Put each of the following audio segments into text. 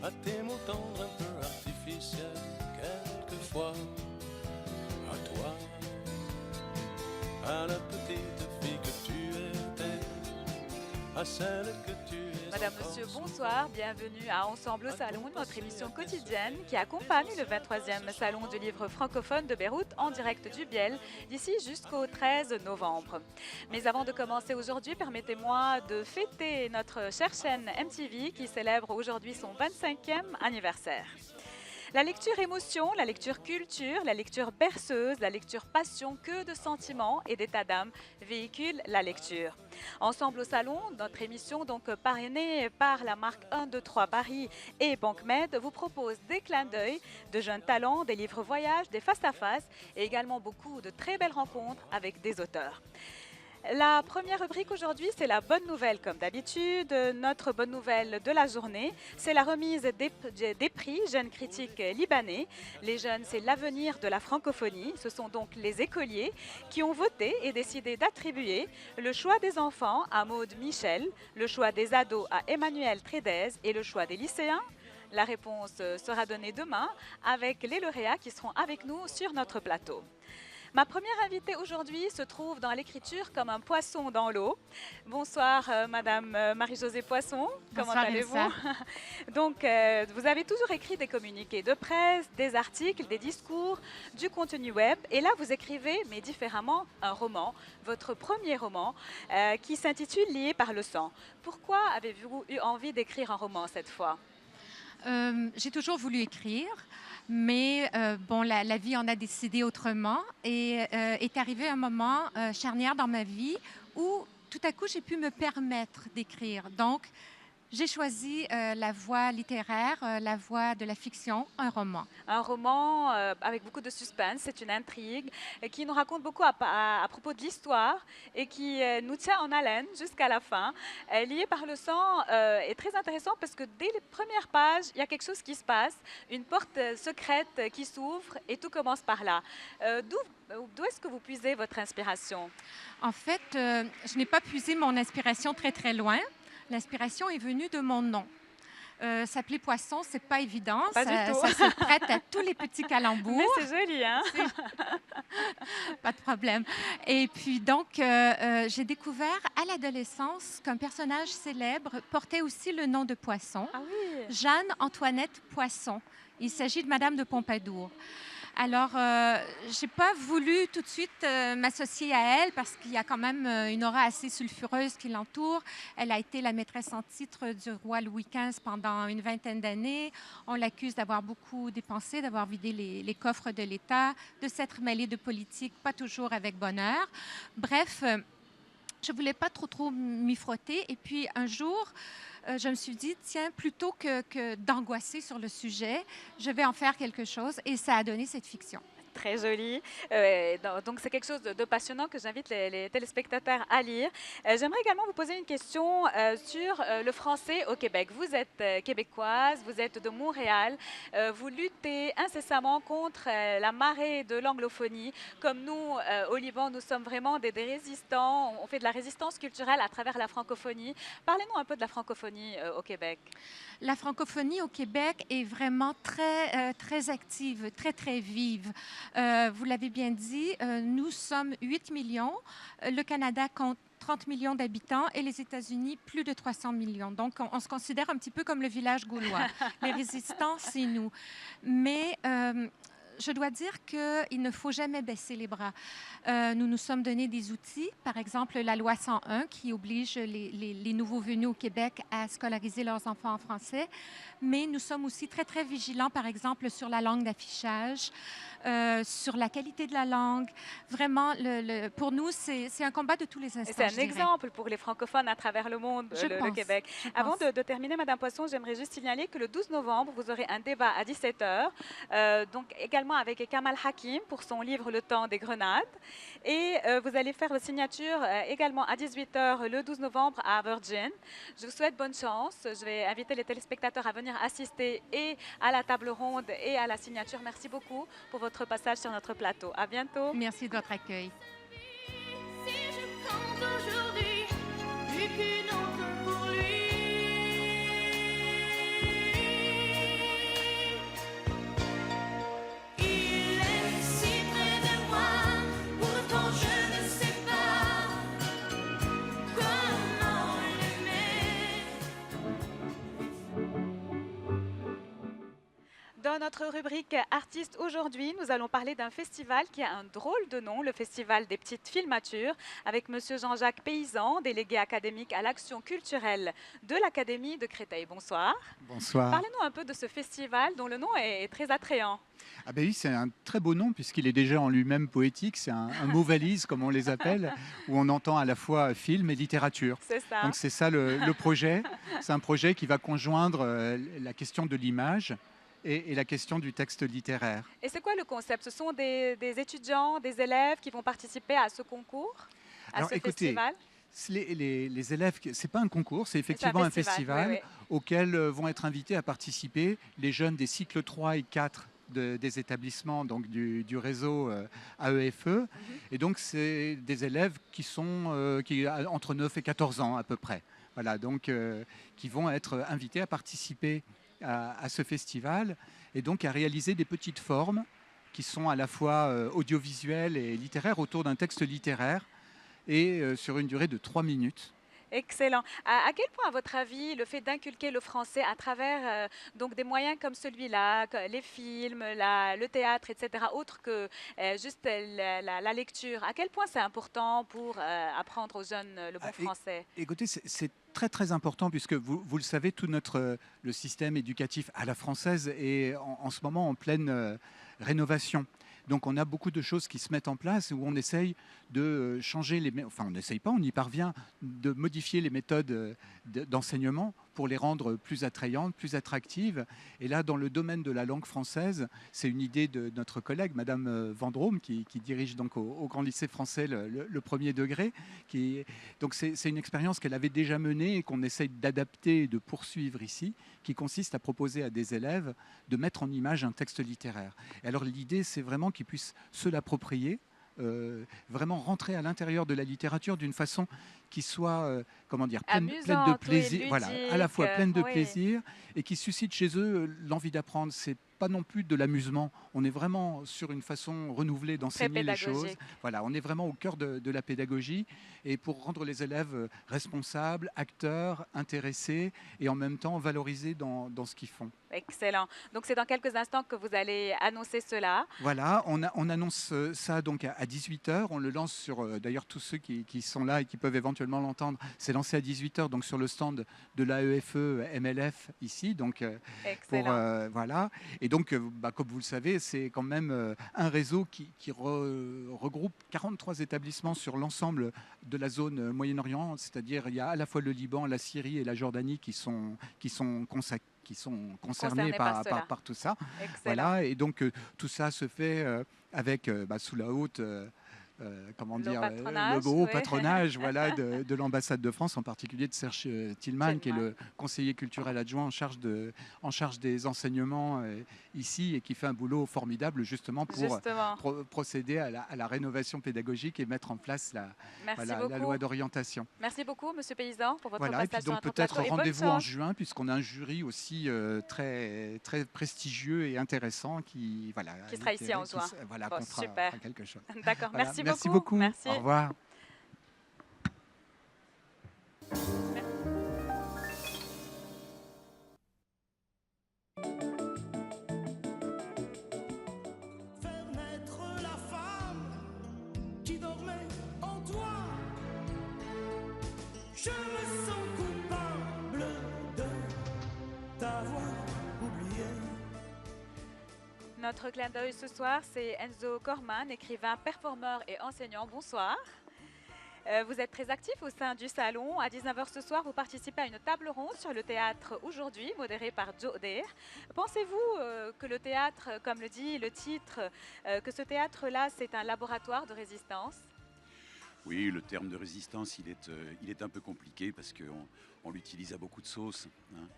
à tes mots tendres un peu artificiels, quelquefois, à toi, à la petite fille que tu étais, à celle que tu es. Madame, Monsieur, bonsoir, bienvenue à Ensemble au Salon, notre émission quotidienne qui accompagne le 23e Salon du livre francophone de Beyrouth en direct du Biel, d'ici jusqu'au 13 novembre. Mais avant de commencer aujourd'hui, permettez-moi de fêter notre chère chaîne MTV qui célèbre aujourd'hui son 25e anniversaire. La lecture émotion, la lecture culture, la lecture berceuse, la lecture passion, que de sentiments et d'état d'âme véhiculent la lecture. Ensemble au salon, notre émission donc parrainée par la marque 1, 2, 3 Paris et Banque Med vous propose des clins d'œil, de jeunes talents, des livres voyages, des face-à-face et également beaucoup de très belles rencontres avec des auteurs. La première rubrique aujourd'hui, c'est la bonne nouvelle comme d'habitude. Notre bonne nouvelle de la journée, c'est la remise des prix Jeunes critiques libanais. Les jeunes, c'est l'avenir de la francophonie. Ce sont donc les écoliers qui ont voté et décidé d'attribuer le choix des enfants à Maude Michel, le choix des ados à Emmanuel Trédez et le choix des lycéens. La réponse sera donnée demain avec les lauréats qui seront avec nous sur notre plateau. Ma première invitée aujourd'hui se trouve dans l'écriture comme un poisson dans l'eau. Bonsoir Madame Marie-Josée Poisson, comment allez-vous? Donc vous avez toujours écrit des communiqués de presse, des articles, des discours, du contenu web et là vous écrivez, mais différemment, un roman, votre premier roman qui s'intitule Lié par le sang. Pourquoi avez-vous eu envie d'écrire un roman cette fois? J'ai toujours voulu écrire. Mais bon, la vie en a décidé autrement et est arrivé un moment charnière dans ma vie où tout à coup j'ai pu me permettre d'écrire. Donc, j'ai choisi la voie littéraire, la voie de la fiction, un roman. Un roman avec beaucoup de suspense, c'est une intrigue qui nous raconte beaucoup à propos de l'histoire et qui nous tient en haleine jusqu'à la fin. Lié par le sang est très intéressant parce que dès les premières pages, il y a quelque chose qui se passe, une porte secrète qui s'ouvre et tout commence par là. D'où est-ce que vous puisez votre inspiration? En fait, je n'ai pas puisé mon inspiration très très loin. L'inspiration est venue de mon nom. S'appeler Poisson, c'est pas évident. Pas du tout. Ça se prête à tous les petits calembours. Mais c'est joli, hein? Pas de problème. Et puis donc, j'ai découvert à l'adolescence qu'un personnage célèbre portait aussi le nom de Poisson. Ah oui. Jeanne-Antoinette Poisson. Il s'agit de Madame de Pompadour. Alors, je n'ai pas voulu tout de suite m'associer à elle parce qu'il y a quand même une aura assez sulfureuse qui l'entoure. Elle a été la maîtresse en titre du roi Louis XV pendant une vingtaine d'années. On l'accuse d'avoir beaucoup dépensé, d'avoir vidé les coffres de l'État, de s'être mêlée de politique, pas toujours avec bonheur. Bref, je ne voulais pas trop m'y frotter. Et puis, un jour, je me suis dit, tiens, plutôt que d'angoisser sur le sujet, je vais en faire quelque chose. Et ça a donné cette fiction. Très joli. Donc, c'est quelque chose de passionnant que j'invite les téléspectateurs à lire. J'aimerais également vous poser une question sur le français au Québec. Vous êtes québécoise, vous êtes de Montréal. Vous luttez incessamment contre la marée de l'anglophonie. Comme nous, au Liban, nous sommes vraiment des résistants. On fait de la résistance culturelle à travers la francophonie. Parlez-nous un peu de la francophonie au Québec. La francophonie au Québec est vraiment très active, très vive. Vous l'avez bien dit, nous sommes 8 millions. Le Canada compte 30 millions d'habitants et les États-Unis, plus de 300 millions. Donc, on se considère un petit peu comme le village gaulois. Les résistants, c'est nous. Mais je dois dire qu'il ne faut jamais baisser les bras. Nous nous sommes donné des outils, par exemple la loi 101 qui oblige les nouveaux venus au Québec à scolariser leurs enfants en français, mais nous sommes aussi très vigilants, par exemple, sur la langue d'affichage, sur la qualité de la langue. Vraiment, pour nous, c'est un combat de tous les instants. C'est un exemple pour les francophones à travers le monde, le Québec. Avant de terminer, Madame Poisson, j'aimerais juste signaler que le 12 novembre, vous aurez un débat à 17h, donc également avec Kamal Hakim pour son livre Le temps des grenades. Et vous allez faire la signature également à 18h le 12 novembre à Virgin. Je vous souhaite bonne chance. Je vais inviter les téléspectateurs à venir assister et à la table ronde et à la signature. Merci beaucoup pour votre passage sur notre plateau. À bientôt. Merci de votre accueil. Si je compte aujourd'hui, plus qu'une autre pour lui. Dans notre rubrique Artistes aujourd'hui, nous allons parler d'un festival qui a un drôle de nom, le Festival des petites filmatures, avec Monsieur Jean-Jacques Paysan, délégué académique à l'action culturelle de l'Académie de Créteil. Bonsoir. Bonsoir. Parlez-nous un peu de ce festival dont le nom est très attrayant. Ah ben oui, c'est un très beau nom puisqu'il est déjà en lui-même poétique. C'est un mot valise, comme on les appelle, où on entend à la fois film et littérature. C'est ça. Donc c'est ça le projet. C'est un projet qui va conjoindre la question de l'image et la question du texte littéraire. Et c'est quoi le concept? Ce sont des étudiants, des élèves qui vont participer à ce concours, à Alors, ce écoutez, festival? Les élèves, c'est pas un concours, c'est effectivement un festival oui, auquel vont être invités à participer les jeunes des cycles 3 et 4 des établissements donc du réseau AEFE. Et donc, c'est des élèves qui sont entre 9 et 14 ans à peu près. Voilà, donc qui vont être invités à participer à ce festival et donc à réaliser des petites formes qui sont à la fois audiovisuelles et littéraires autour d'un texte littéraire et sur une durée de 3 minutes. Excellent. À quel point, à votre avis, le fait d'inculquer le français à travers donc des moyens comme celui-là, les films, le théâtre, etc., autre que juste la lecture, à quel point c'est important pour apprendre aux jeunes le bon français? Écoutez, c'est très très important puisque vous le savez, tout le système éducatif à la française est en ce moment en pleine rénovation. Donc on a beaucoup de choses qui se mettent en place où on essaye de changer enfin on n'essaye pas, on y parvient, de modifier les méthodes d'enseignement pour les rendre plus attrayantes, plus attractives. Et là, dans le domaine de la langue française, c'est une idée de notre collègue, Madame Vendrome, qui dirige donc au Grand Lycée français le premier degré. Donc c'est une expérience qu'elle avait déjà menée et qu'on essaye d'adapter et de poursuivre ici, qui consiste à proposer à des élèves de mettre en image un texte littéraire. Et alors l'idée, c'est vraiment qu'ils puissent se l'approprier, vraiment rentrer à l'intérieur de la littérature d'une façon qui soit pleine de plaisir, voilà, à la fois pleine de plaisir et qui suscite chez eux l'envie d'apprendre. C'est pas non plus de l'amusement, on est vraiment sur une façon renouvelée d'enseigner les choses. Voilà, on est vraiment au cœur de la pédagogie et pour rendre les élèves responsables, acteurs, intéressés et en même temps valorisés dans ce qu'ils font. Excellent. Donc c'est dans quelques instants que vous allez annoncer cela. Voilà, on annonce ça donc à 18h. On le lance sur, d'ailleurs tous ceux qui sont là et qui peuvent éventuellement l'entendre, c'est lancé à 18h donc sur le stand de l'AEFE MLF ici. Donc, voilà. Et donc, comme vous le savez, c'est quand même un réseau qui regroupe 43 établissements sur l'ensemble de la zone Moyen-Orient, c'est-à-dire il y a à la fois le Liban, la Syrie et la Jordanie qui sont concernés par tout ça. Voilà, et donc tout ça se fait avec sous la haute le beau patronage voilà, de l'ambassade de France, en particulier de Serge Tillman, qui est le conseiller culturel adjoint en charge des enseignements ici et qui fait un boulot formidable justement pour procéder à la rénovation pédagogique et mettre en place la loi d'orientation. Merci beaucoup, Monsieur Paysan, pour votre voilà, prestation. Et puis donc peut-être rendez-vous en juin, puisqu'on a un jury aussi très, très prestigieux et intéressant qui sera ici en juin. Qu'on fera quelque chose. D'accord, voilà. Merci beaucoup. Merci. Au revoir. Faire naître la femme qui dormait en toi. Je me sens coupable de t'avoir oublié. Notre clin d'œil ce soir, c'est Enzo Corman, écrivain, performeur et enseignant. Bonsoir. Vous êtes très actif au sein du salon. À 19h ce soir, vous participez à une table ronde sur le théâtre aujourd'hui, modérée par Joe Adair. Pensez-vous que le théâtre, comme le dit le titre, que ce théâtre-là, c'est un laboratoire de résistance? Oui, le terme de résistance, il est un peu compliqué parce qu'on l'utilise à beaucoup de sauces. Hein.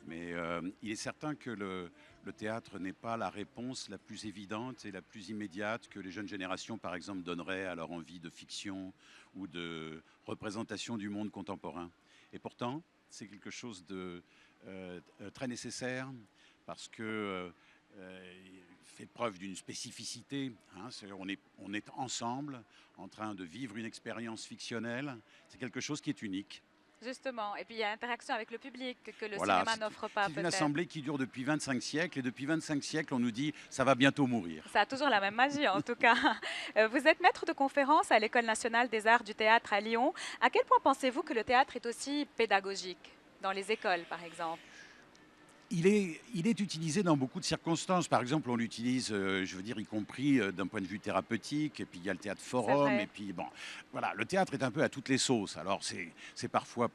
Mais il est certain que le théâtre n'est pas la réponse la plus évidente et la plus immédiate que les jeunes générations, par exemple, donneraient à leur envie de fiction ou de représentation du monde contemporain. Et pourtant, c'est quelque chose de très nécessaire parce que fait preuve d'une spécificité. Hein, on est ensemble en train de vivre une expérience fictionnelle. C'est quelque chose qui est unique. Justement, et puis il y a interaction avec le public que le Voilà, cinéma n'offre pas c'est une peut-être. assemblée qui dure depuis 25 siècles, et depuis 25 siècles, on nous dit ça va bientôt mourir. Ça a toujours la même magie en tout cas. Vous êtes maître de conférence à l'École nationale des arts du théâtre à Lyon. À quel point pensez-vous que le théâtre est aussi pédagogique dans les écoles par exemple? Il est utilisé dans beaucoup de circonstances. Par exemple, on l'utilise, je veux dire, y compris d'un point de vue thérapeutique. Et puis, il y a le théâtre forum. vrai. Et puis, bon, voilà, le théâtre est un peu à toutes les sauces. Alors, c'est parfois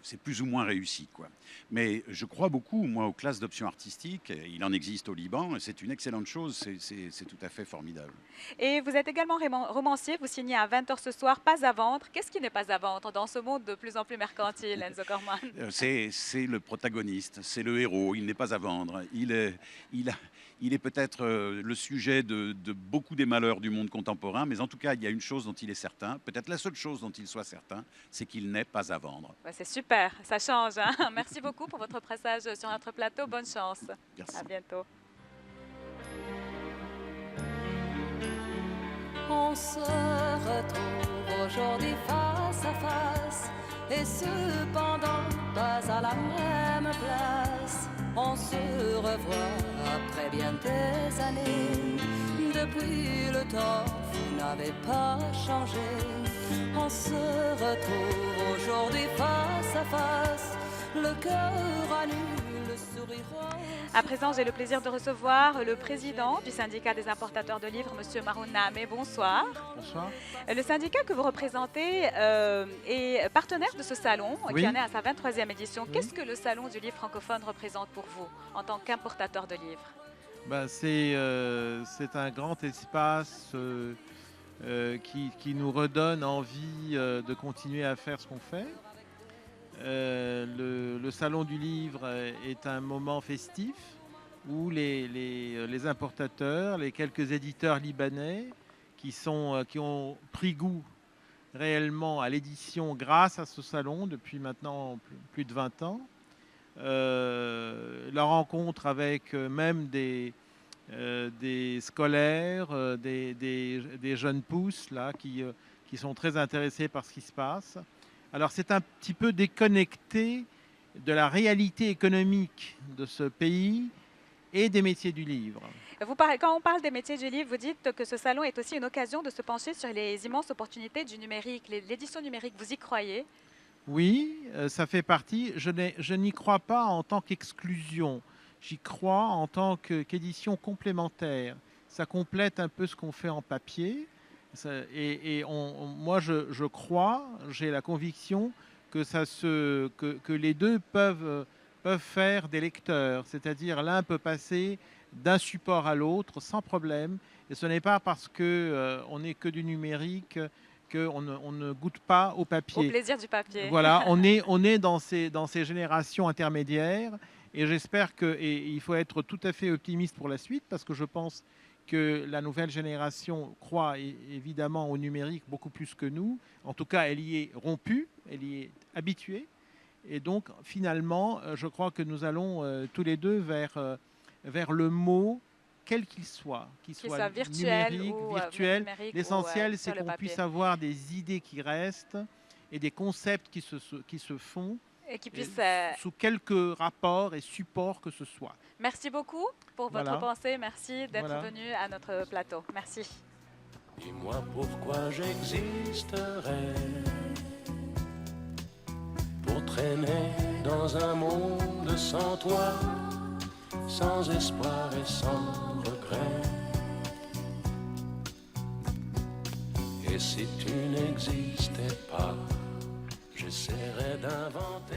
c'est plus ou moins réussi, quoi. Mais je crois beaucoup, moi, aux classes d'option artistique. Il en existe au Liban. Et c'est une excellente chose. C'est tout à fait formidable. Et vous êtes également romancier, vous signez à 20h ce soir, Pas à vendre. Qu'est-ce qui n'est pas à vendre dans ce monde de plus en plus mercantile, Enzo Corman? C'est le protagoniste, c'est le héros. Il n'est pas à vendre. Il est peut-être le sujet de beaucoup des malheurs du monde contemporain, mais en tout cas, il y a une chose dont il est certain, peut-être la seule chose dont il soit certain, c'est qu'il n'est pas à vendre. Ouais, c'est super, ça change, hein. Merci beaucoup pour votre passage sur notre plateau. Bonne chance. Merci. À bientôt. On se retrouve aujourd'hui face à face, et cependant pas à la même place. On se revoit après bien des années. Depuis le temps, vous n'avez pas changé. On se retrouve aujourd'hui face à face, le cœur à nu, le sourire rose. À présent, j'ai le plaisir de recevoir le président du syndicat des importateurs de livres, M. Maroun Naamé. Bonsoir. Bonsoir. Le syndicat que vous représentez est partenaire de ce salon Oui. qui en est à sa 23e édition. Qu'est-ce que le salon du livre francophone représente pour vous en tant qu'importateur de livres? C'est un grand espace qui nous redonne envie de continuer à faire ce qu'on fait. Le salon du livre est un moment festif où les importateurs, les quelques éditeurs libanais qui ont pris goût réellement à l'édition grâce à ce salon depuis maintenant plus de 20 ans, la rencontre avec même des scolaires, des jeunes pousses là, qui sont très intéressés par ce qui se passe. Alors c'est un petit peu déconnecté de la réalité économique de ce pays et des métiers du livre. Quand on parle des métiers du livre, vous dites que ce salon est aussi une occasion de se pencher sur les immenses opportunités du numérique, l'édition numérique. Vous y croyez? Oui, ça fait partie. Je n'y crois pas en tant qu'exclusion. J'y crois en tant qu'édition complémentaire. Ça complète un peu ce qu'on fait en papier. Moi, je crois, j'ai la conviction que les deux peuvent faire des lecteurs. C'est-à-dire l'un peut passer d'un support à l'autre sans problème. Et ce n'est pas parce qu'on n'est que du numérique qu'on ne goûte pas au papier. Au plaisir du papier. Voilà, on est dans ces générations intermédiaires. Et j'espère il faut être tout à fait optimiste pour la suite, parce que je pense que la nouvelle génération croit évidemment au numérique beaucoup plus que nous. En tout cas, elle y est rompue, elle y est habituée. Et donc, finalement, je crois que nous allons tous les deux vers le mot, quel qu'il soit virtuel numérique, ou virtuel. numérique L'essentiel, ou, c'est sur le qu'on papier. puisse avoir des idées qui restent et des concepts qui se font Et qui puisse. sous quelques rapports et supports que ce soit. Merci beaucoup pour votre Voilà. pensée. Merci d'être Voilà. venu à notre plateau. Merci. Dis-moi pourquoi j'existerais pour traîner dans un monde sans toi, sans espoir et sans regret. Et si tu n'existais pas, j'essaierais d'inventer.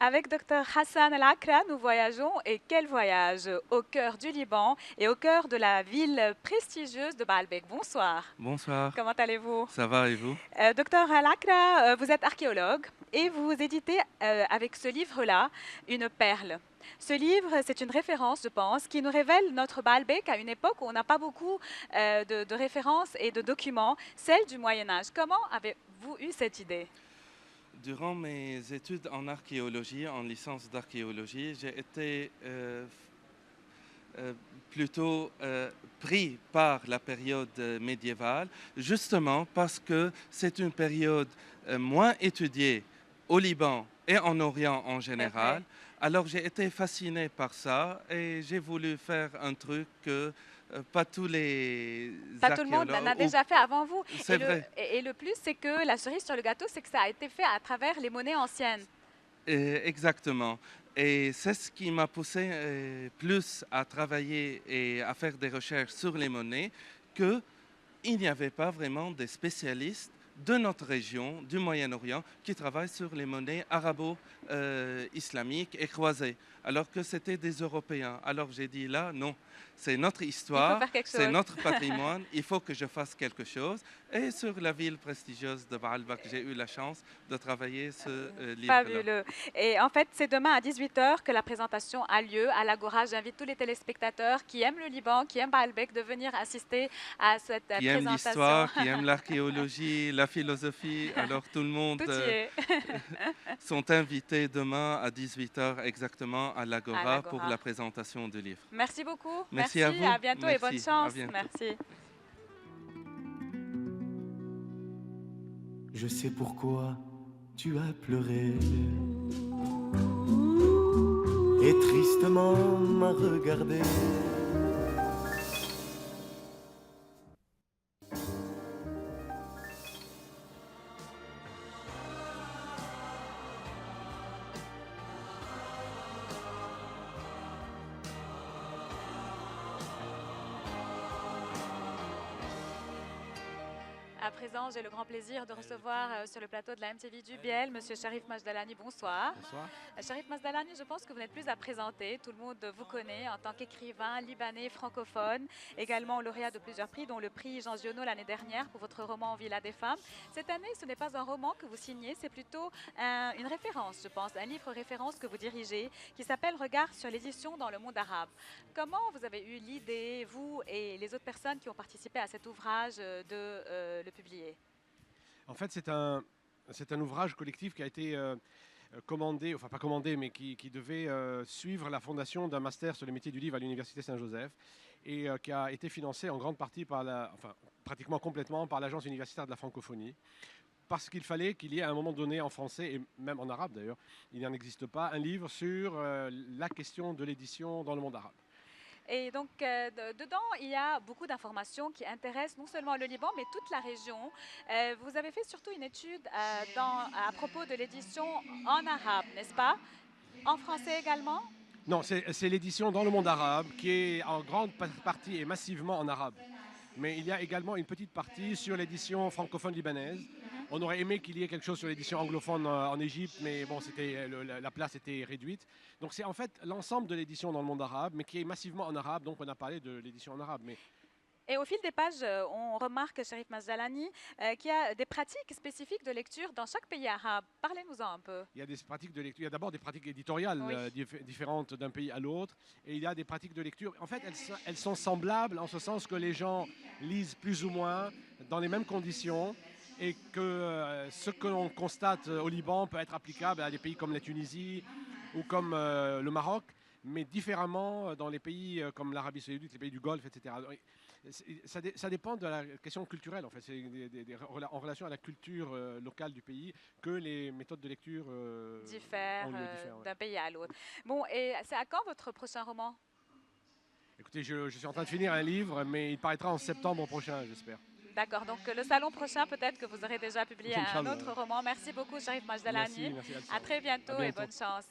Avec Dr Hassan El Akra, nous voyageons, et quel voyage, au cœur du Liban et au cœur de la ville prestigieuse de Baalbek. Bonsoir. Bonsoir, Comment allez-vous? ça va et vous? Dr El Akra, vous êtes archéologue et vous éditez avec ce livre-là une perle. Ce livre, c'est une référence, je pense, qui nous révèle notre Baalbek à une époque où on n'a pas beaucoup de références et de documents, celle du Moyen-Âge. Comment avez-vous eu cette idée? Durant mes études en archéologie, en licence d'archéologie, j'ai été plutôt pris par la période médiévale, justement parce que c'est une période moins étudiée au Liban et en Orient en général. Alors j'ai été fasciné par ça et j'ai voulu faire un truc que pas tous les Pas tout le monde archéologues l'a ou- déjà fait avant vous. C'est Et vrai. et le plus, c'est que la cerise sur le gâteau, c'est que ça a été fait à travers les monnaies anciennes. Exactement. Et c'est ce qui m'a poussé plus à travailler et à faire des recherches sur les monnaies, qu'il n'y avait pas vraiment des spécialistes de notre région, du Moyen-Orient, qui travaillent sur les monnaies arabo-islamiques et croisées, alors que c'était des Européens. Alors j'ai dit là, non, c'est notre histoire, faire quelque c'est chose. notre patrimoine, il faut que je fasse quelque chose. Et sur la ville prestigieuse de Baalbek, j'ai eu la chance de travailler ce livre-là. Fabuleux. Et en fait, c'est demain à 18h que la présentation a lieu à l'Agora. J'invite tous les téléspectateurs qui aiment le Liban, qui aiment Baalbek, de venir assister à cette Qui aiment présentation. l'histoire, qui aiment l'archéologie, la philosophie. Alors tout le monde Tout y est. sont invités demain à 18h exactement à À l'Agora l'Agora. pour la présentation du livre. Merci beaucoup. Merci à vous. À bientôt et Merci. bonne chance. À bientôt. Merci. Je sais pourquoi tu as pleuré et tristement m'a regardé. À présent, j'ai le grand plaisir de recevoir sur le plateau de la MTV du Biel, Monsieur Sharif Majdalani. Bonsoir. Bonsoir. Sharif Majdalani, je pense que vous n'êtes plus à présenter. Tout le monde vous connaît en tant qu'écrivain libanais francophone, également lauréat de plusieurs prix, dont le prix Jean Giono l'année dernière pour votre roman Villa des femmes. Cette année, ce n'est pas un roman que vous signez, c'est plutôt une référence, je pense, un livre référence que vous dirigez, qui s'appelle Regard sur l'édition dans le monde arabe. Comment vous avez eu l'idée, vous et les autres personnes qui ont participé à cet ouvrage, de le publier? En fait, c'est un ouvrage collectif qui a été commandé, enfin pas commandé, mais qui devait suivre la fondation d'un master sur les métiers du livre à l'Université Saint-Joseph et qui a été financé en grande partie enfin pratiquement complètement par l'Agence universitaire de la francophonie. Parce qu'il fallait qu'il y ait à un moment donné en français, et même en arabe d'ailleurs, il n'en existe pas, un livre sur la question de l'édition dans le monde arabe. Et donc, dedans, il y a beaucoup d'informations qui intéressent non seulement le Liban, mais toute la région. Vous avez fait surtout une étude à propos de l'édition en arabe, n'est-ce pas? En français également? Non, c'est l'édition dans le monde arabe qui est en grande partie et massivement en arabe. Mais il y a également une petite partie sur l'édition francophone libanaise. On aurait aimé qu'il y ait quelque chose sur l'édition anglophone en Égypte, mais bon, la place était réduite. Donc c'est en fait l'ensemble de l'édition dans le monde arabe, mais qui est massivement en arabe, donc on a parlé de l'édition en arabe. Mais Et au fil des pages, on remarque, Sharif Majdalani, qu'il y a des pratiques spécifiques de lecture dans chaque pays arabe. Parlez-nous-en un peu. il y a des pratiques de lecture. Il y a d'abord des pratiques éditoriales Oui. différentes d'un pays à l'autre, et il y a des pratiques de lecture. En fait, elles sont semblables en ce sens que les gens lisent plus ou moins dans les mêmes conditions, et que ce que l'on constate au Liban peut être applicable à des pays comme la Tunisie ou comme le Maroc, mais différemment dans les pays comme l'Arabie saoudite, les pays du Golfe, etc. Ça dépend de la question culturelle, en fait. C'est en relation à la culture locale du pays que les méthodes de lecture Diffèrent ont lieu, diffèrent, ouais. d'un pays à l'autre. Bon, et c'est à quand votre prochain roman? Écoutez, je suis en train de finir un livre, mais il paraîtra en septembre prochain, j'espère. D'accord, donc le salon prochain, peut-être que vous aurez déjà publié un Inch'Allah. autre roman. Merci beaucoup, Sharif Majdalani. Merci, Elsa. À très bientôt, À et bientôt. bonne chance.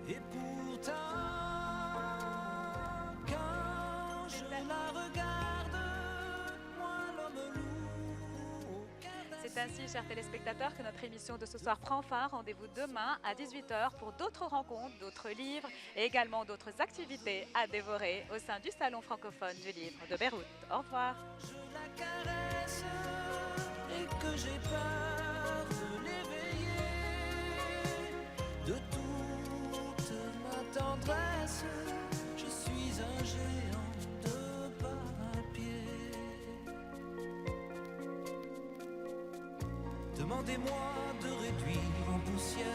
Et pourtant, quand je la regarde, moi l'homme loup. C'est ainsi, chers téléspectateurs, que notre émission de ce soir prend fin. Rendez-vous demain à 18h pour d'autres rencontres, d'autres livres et également d'autres activités à dévorer au sein du Salon francophone du livre de Beyrouth. Au revoir. Je la caresse et que j'ai peur de l'éveiller de toute ma tendresse. Je suis un géant de papier. De demandez-moi de réduire en poussière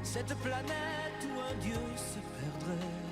cette planète où un Dieu se perdrait.